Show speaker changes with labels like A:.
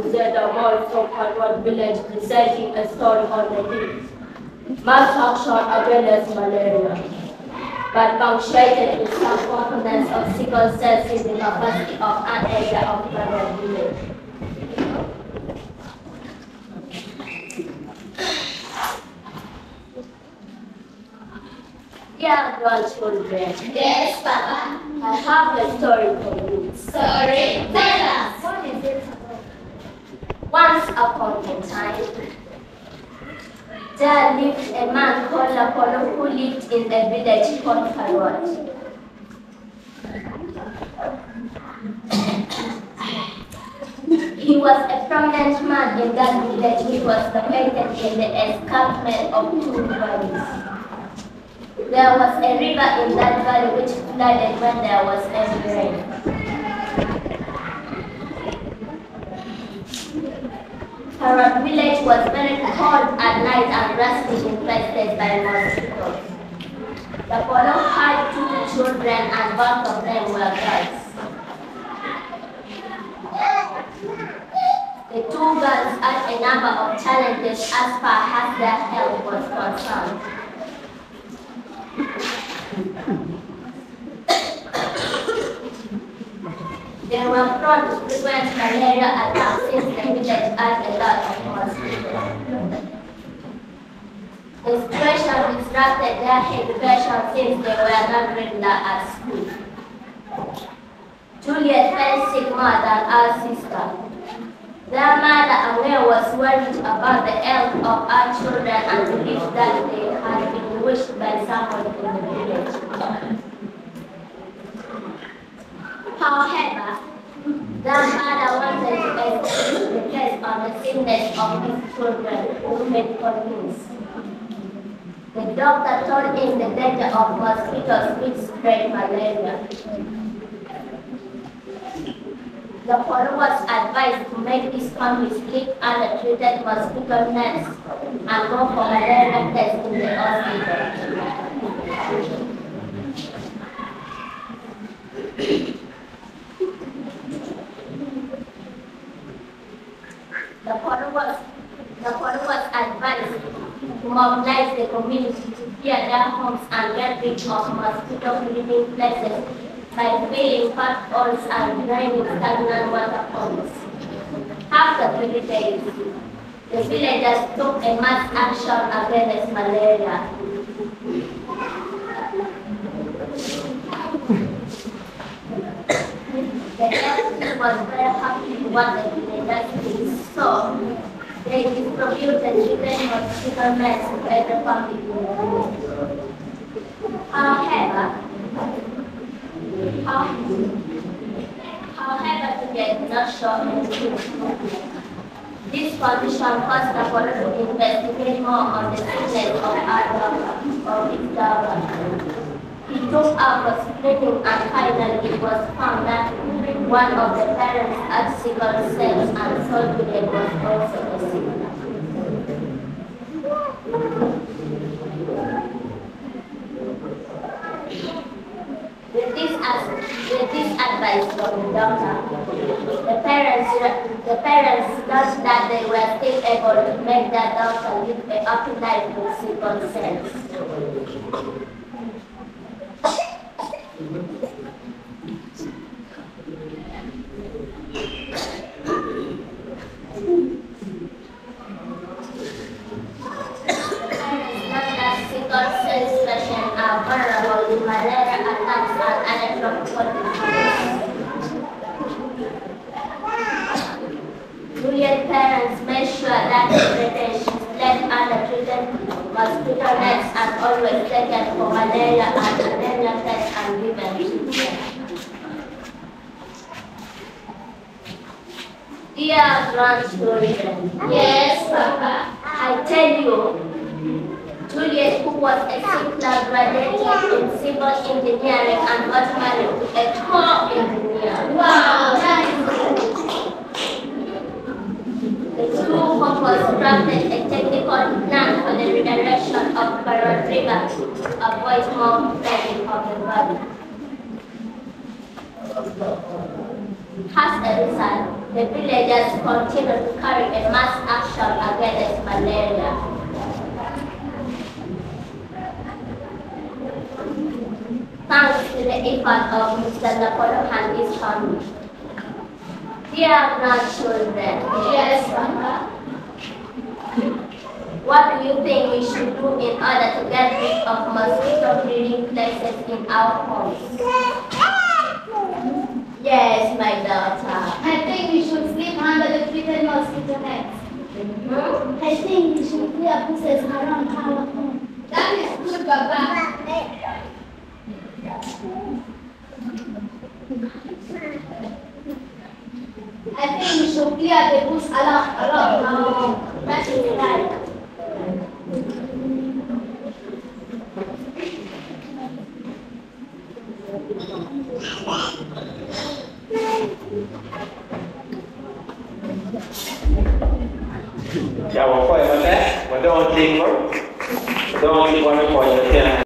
A: visited a more so-called village reciting a story on the hill. Mass action against malaria, but punctuated with some components of sickle cells in the capacity of an area of Kalongo village. Dear grandchildren.
B: Yes, Papa.
A: I have a story for you.
B: Story, tell us.
A: What is it? Once upon a time, there lived a man called Acoli who lived in a village called Kalongo. He was a prominent man in that village which was located in the escarpment of two valleys. There was a river in that valley which flooded when there was heavy rain. Her village was very cold at night and rusty infested by mosquitoes. The Polo had 2 children and both of them were girls. The 2 girls had a number of challenges as far as their health was concerned. They were prone to frequent malaria attacks since the village had a lot of mosquitoes. The situation disrupted their education since they were not regular at school. Juliet fell sick more than her sister. Their mother, Aware, was worried about the health of her children and believed that they had been wished by someone in the village. However, their mother wanted to establish the test on the sickness of his children through medical means. The doctor told him the danger of mosquitoes which spread malaria. The Polo was advised to make his family sleep under treated mosquito nets and go for malaria tests in the hospital. The Polo was advised to mobilize the community to clear their homes and get rid of mosquito breeding places by filling potholes and draining stagnant water ponds. After 3 days, the villagers took a mass action against malaria. The health was very happy with what the villagers did, so they distributed treated mosquito nets to every family in the village. However, to get not sure this condition caused the police to investigate more on the sickness of his daughter. He took out the screening and finally it was found that one of the parents had sickle cells and Solvide was also a sickle. With this advice from the doctor, the parents thought that they were still able to make their daughter live a happy life with sickle cells. Malaria attacks and other tropical diseases. Juliet's parents made sure that every day she slept under treated mosquito nets and always taken for malaria and anemia tests and given treatment. Dear grandchildren,
B: yes, Papa.
A: I tell you, Juliet, who was a sickler, graduated in civil engineering and got married to a top engineer.
B: Wow, that is good.
A: The two couples drafted a technical plan for the redirection of Parrot River to avoid more flooding of the valley. As a result, the villagers continue to carry a mass action against malaria. Thanks to the effort of Mr. Napoleon and his family. Dear grandchildren,
B: Yes, Papa.
A: what do you think we should do in order to get rid of mosquito breeding places in our homes? Yes, my daughter.
B: I think we should sleep under the treated mosquito nets.
C: I think we should clear bushes around our home.
B: That is good, Papa. I think we should clear the bush around our home.
A: That is right.
D: Chào mọi người, mình đã mình đang on team rồi, đang on team qua mấy mọi người kia này.